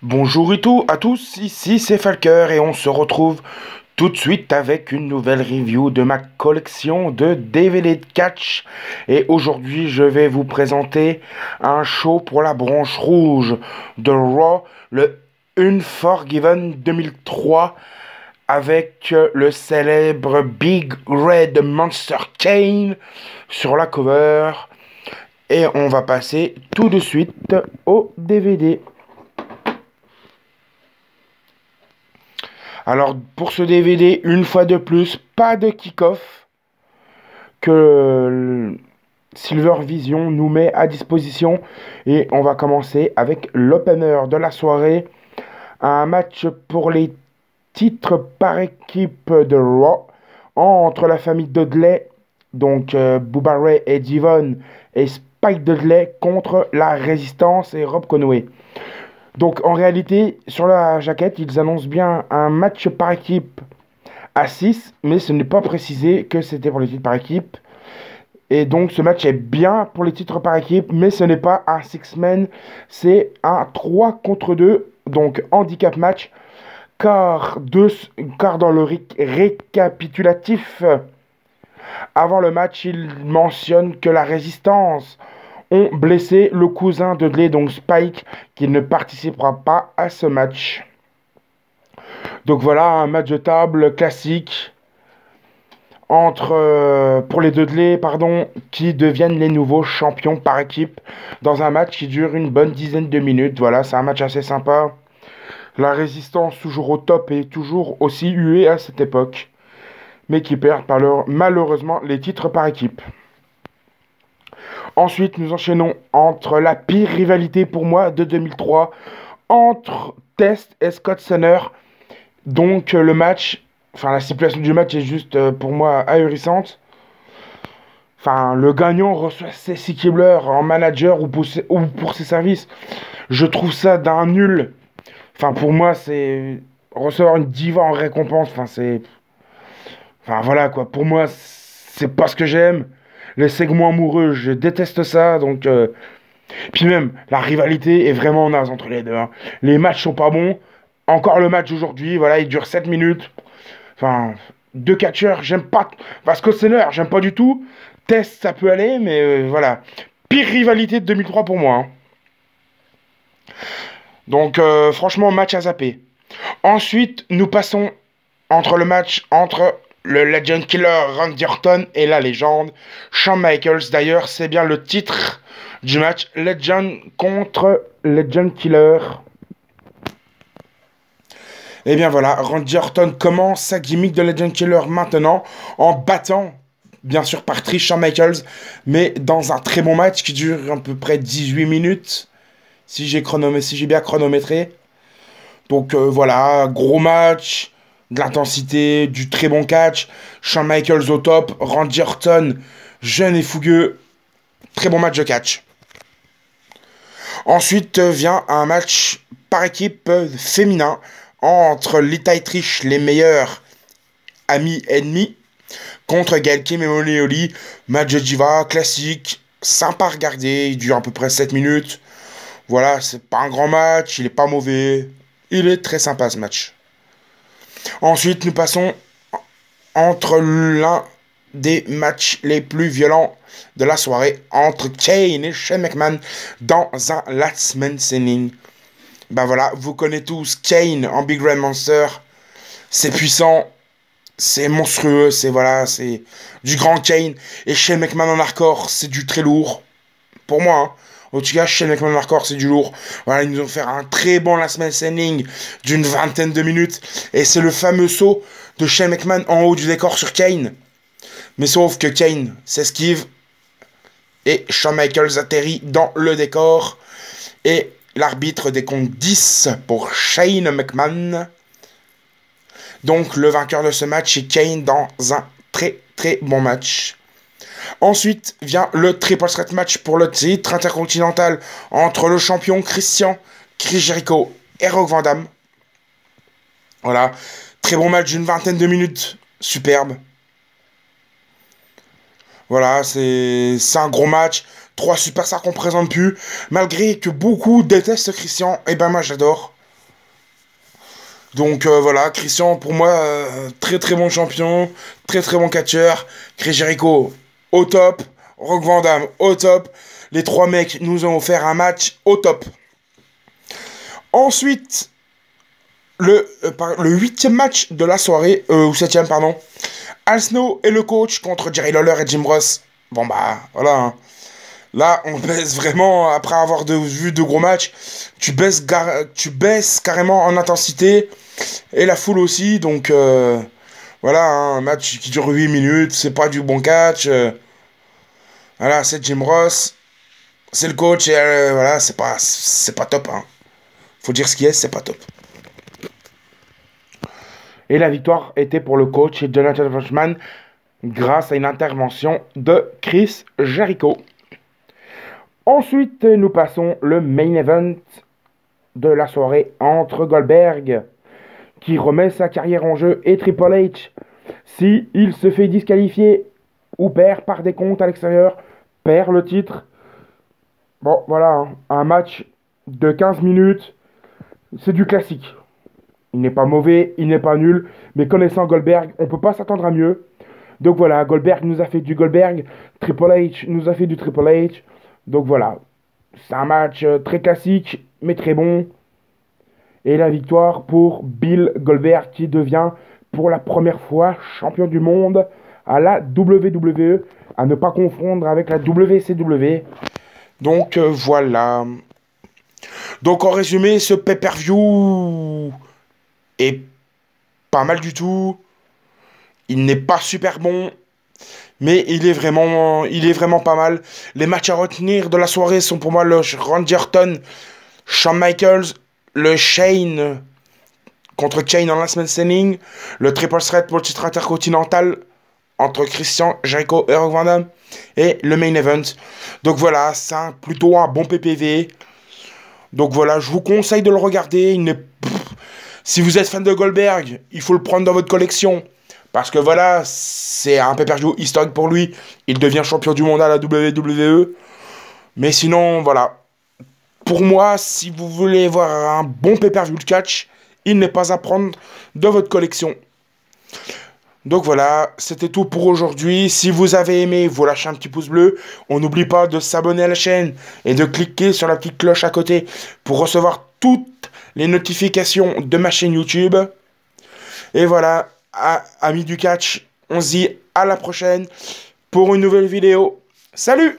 Bonjour et tout à tous, ici c'est Falker et on se retrouve tout de suite avec une nouvelle review de ma collection de DVD de catch. Et aujourd'hui je vais vous présenter un show pour la branche rouge de Raw, le Unforgiven 2003 avec le célèbre Big Red Monster Kane sur la cover. Et on va passer tout de suite au DVD. Alors pour ce DVD, une fois de plus, pas de kick-off que Silver Vision nous met à disposition. Et on va commencer avec l'opener de la soirée. Un match pour les titres par équipe de Raw entre la famille Dudley, donc Bubba Ray et Devon, et Spike Dudley contre la Résistance et Rob Conway. Donc en réalité, sur la jaquette, ils annoncent bien un match par équipe à 6, mais ce n'est pas précisé que c'était pour les titres par équipe. Et donc ce match est bien pour les titres par équipe, mais ce n'est pas un six-man, c'est un 3 contre 2, donc handicap match, car dans le récapitulatif, avant le match, il mentionne que la Résistance ont blessé le cousin de Dudley, donc Spike, qui ne participera pas à ce match. Donc voilà, un match de table classique pour les Dudley, qui deviennent les nouveaux champions par équipe dans un match qui dure une bonne dizaine de minutes. Voilà, c'est un match assez sympa. La Résistance toujours au top et toujours aussi huée à cette époque, mais qui perd malheureusement les titres par équipe. Ensuite, nous enchaînons entre la pire rivalité pour moi de 2003 entre Test et Scott Steiner. Donc la stipulation du match est juste pour moi ahurissante. Le gagnant reçoit Stacy Keibler en manager ou pour ses services. Je trouve ça d'un nul. Pour moi, c'est recevoir une diva en récompense. Voilà quoi. Pour moi, c'est pas ce que j'aime. Les segments amoureux, je déteste ça. Puis même, la rivalité est vraiment naze entre les deux. Les matchs sont pas bons. Encore le match aujourd'hui, voilà, il dure 7 minutes. Deux catcheurs, j'aime pas. Scott Steiner, j'aime pas du tout. Test, ça peut aller, mais voilà. Pire rivalité de 2003 pour moi. Franchement, match à zapper. Ensuite, nous passons entre le Legend Killer Randy Orton et la légende Shawn Michaels. D'ailleurs, c'est bien le titre du match, Legend contre Legend Killer. Et bien voilà, Randy Orton commence sa gimmick de Legend Killer maintenant en battant, bien sûr par triche, Shawn Michaels, mais dans un très bon match qui dure à peu près 18 minutes, si j'ai bien chronométré. Voilà, gros match, de l'intensité, du très bon catch, Shawn Michaels au top, Randy Orton, jeune et fougueux, très bon match de catch. Ensuite vient un match par équipe féminin entre Lita et Trish, les meilleurs amis ennemis, contre Gail Kim et Molly Holly. Match de diva classique, sympa à regarder, il dure à peu près 7 minutes. Voilà, c'est pas un grand match, il est pas mauvais, il est très sympa ce match. Ensuite, nous passons entre l'un des matchs les plus violents de la soirée entre Kane et Shane McMahon dans un Last Man Standing. Voilà, vous connaissez tous Kane en Big Red Monster. C'est puissant, c'est monstrueux, c'est du grand Kane. Et Shane McMahon en hardcore, c'est du très lourd. Pour moi, En tout cas, Shane McMahon en hardcore, c'est du lourd. Voilà, ils nous ont fait un très bon Last Man Standing d'une vingtaine de minutes. Et c'est le fameux saut de Shane McMahon en haut du décor sur Kane. Mais sauf que Kane s'esquive et Shawn Michaels atterrit dans le décor. Et l'arbitre décompte 10 pour Shane McMahon. Donc le vainqueur de ce match est Kane dans un très très bon match. Ensuite vient le triple threat match pour le titre intercontinental entre le champion Chris Jericho et Rock Van Dam. Voilà, très bon match d'une vingtaine de minutes, superbe. Voilà, c'est un gros match. 3 superstars qu'on présente plus. Malgré que beaucoup détestent Christian, et ben moi j'adore. Donc voilà, Christian, pour moi, très très bon champion, très très bon catcheur. Chris Jericho au top, Rock Van Dam au top. Les trois mecs nous ont offert un match au top. Ensuite, le huitième match de la soirée, ou septième, pardon. Al Snow et le coach contre Jerry Lawler et Jim Ross. Bon bah, voilà. Hein. Là, on baisse vraiment, après avoir vu de gros matchs, tu baisses carrément en intensité, et la foule aussi, donc voilà, hein, un match qui dure 8 minutes, c'est pas du bon catch, voilà, c'est Jim Ross, c'est le coach, et voilà, c'est pas top, hein. Faut dire ce qui est, c'est pas top. Et la victoire était pour le coach Jonathan Froshman, grâce à une intervention de Chris Jericho. Ensuite, nous passons le main event de la soirée entre Goldberg, qui remet sa carrière en jeu, et Triple H. Si il se fait disqualifier ou perd par des comptes à l'extérieur, perd le titre. Bon, voilà, hein, un match de 15 minutes, c'est du classique. Il n'est pas mauvais, il n'est pas nul, mais connaissant Goldberg, on ne peut pas s'attendre à mieux. Donc voilà, Goldberg nous a fait du Goldberg, Triple H nous a fait du Triple H. Donc voilà, c'est un match très classique, mais très bon. Et la victoire pour Bill Goldberg, qui devient pour la première fois champion du monde à la WWE, à ne pas confondre avec la WCW. Donc voilà. Donc en résumé, ce pay-per-view est pas mal du tout. Il n'est pas super bon, mais il est vraiment pas mal. Les matchs à retenir de la soirée sont pour moi le Randy Orton, Shawn Michaels, le Shane contre Chain en Last Man Standing, le Triple Threat pour le titre intercontinental entre Christian, Jericho et Rock Van Dam, et le main event. Donc voilà, c'est plutôt un bon PPV. Donc voilà, je vous conseille de le regarder. Si vous êtes fan de Goldberg, il faut le prendre dans votre collection. Parce que voilà, c'est un pay-per-view historique pour lui. Il devient champion du monde à la WWE. Mais sinon, voilà. Pour moi, si vous voulez voir un bon pay-per-view de catch, il n'est pas à prendre de votre collection. Donc voilà, c'était tout pour aujourd'hui. Si vous avez aimé, vous lâchez un petit pouce bleu. On n'oublie pas de s'abonner à la chaîne et de cliquer sur la petite cloche à côté pour recevoir toutes les notifications de ma chaîne YouTube. Et voilà, amis du catch, on se dit à la prochaine pour une nouvelle vidéo. Salut!